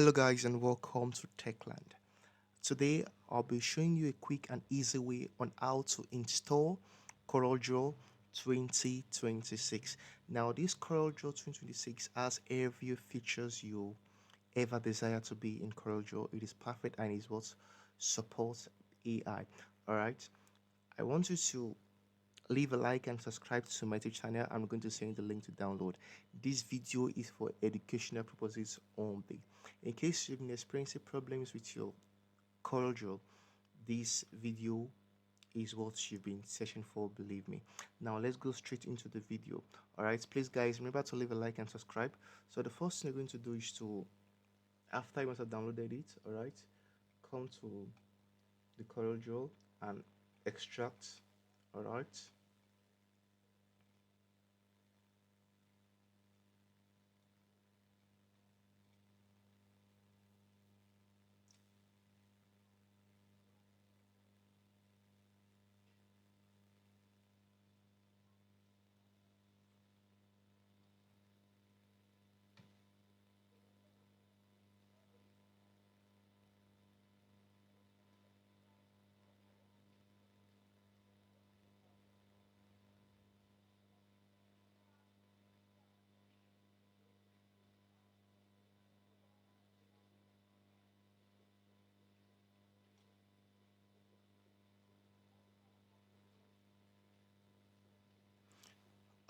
Hello guys and welcome to Techland. Today I'll be showing you a quick and easy way on how to install CorelDRAW 2026. Now this CorelDRAW 2026 has every features you ever desire to be in CorelDRAW. It is perfect and is what supports AI. Alright. I want you to leave a like and subscribe to my YouTube channel. I'm going to send you the link to download. This video is for educational purposes only. In case you've been experiencing problems with your CorelDRAW, this video is what you've been searching for, believe me. Now let's go straight into the video. Alright, please guys, remember to leave a like and subscribe. So the first thing you're going to do is to, after you must have downloaded it, alright, come to the CorelDRAW and extract. Alright,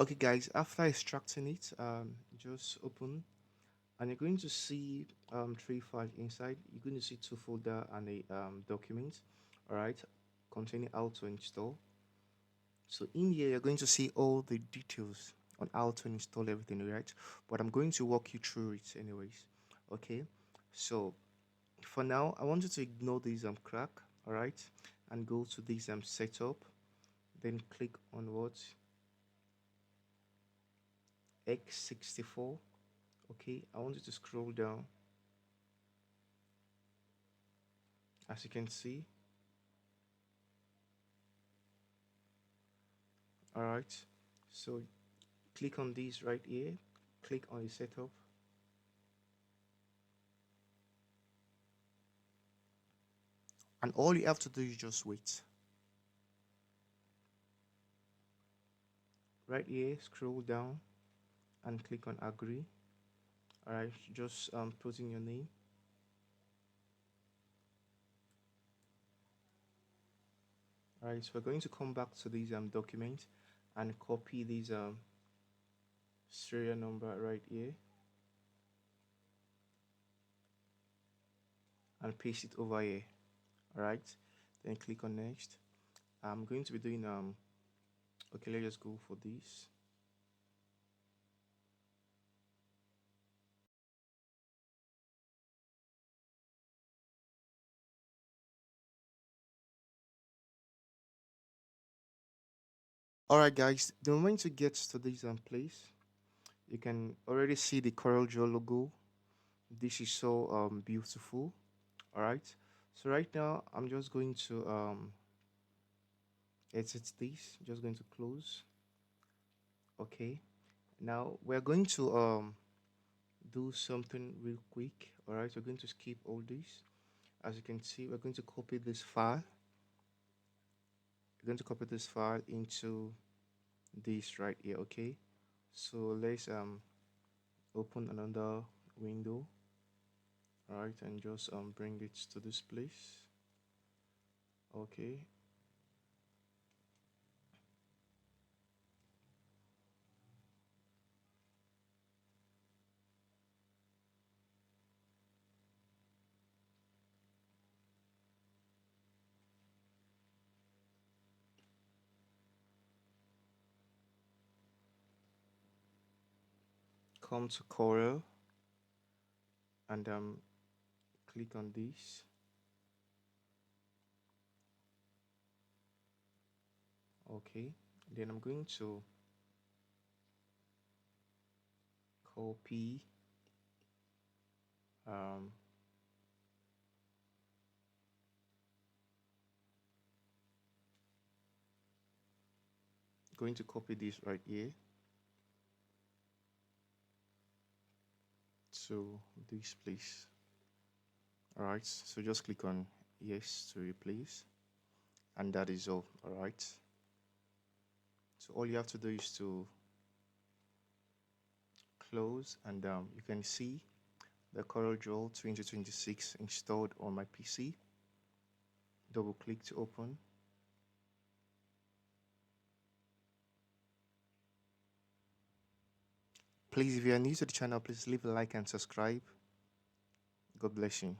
okay guys, after extracting it, just open and you're going to see three files inside. You're going to see two folder and a document, all right, containing how to install. So in here you're going to see all the details on how to install everything, right? But I'm going to walk you through it anyways. Okay, so for now I want you to ignore this crack, all right, and go to this setup, then click on what X64. Okay, I want you to scroll down. As you can see, all right, so click on this right here, click on the setup, and all you have to do is just wait. Right here, scroll down and click on agree. All right, just put in your name. All right, so we're going to come back to this document and copy this serial number right here and paste it over here. All right, then click on next. I'm going to be doing okay, let's just go for this. All right guys, the moment you get to this place, you can already see the CorelDRAW logo. This is so beautiful. All right, so right now I'm just going to exit this, just going to close. Okay, now we're going to do something real quick. All right, we're going to skip all this. As you can see, we're going to copy this file. We're going to copy this file into this right here. Okay, so let's open another window. All right, and just bring it to this place. Okay, come to Corel and click on this. Okay, then I'm going to copy um, going to copy this right here to this place. All right, so just click on yes to replace, and that is all. All right, so all you have to do is to close, and you can see the CorelDRAW 2026 installed on my PC. Double click to open. Please, if you are new to the channel, please leave a like and subscribe. God bless you.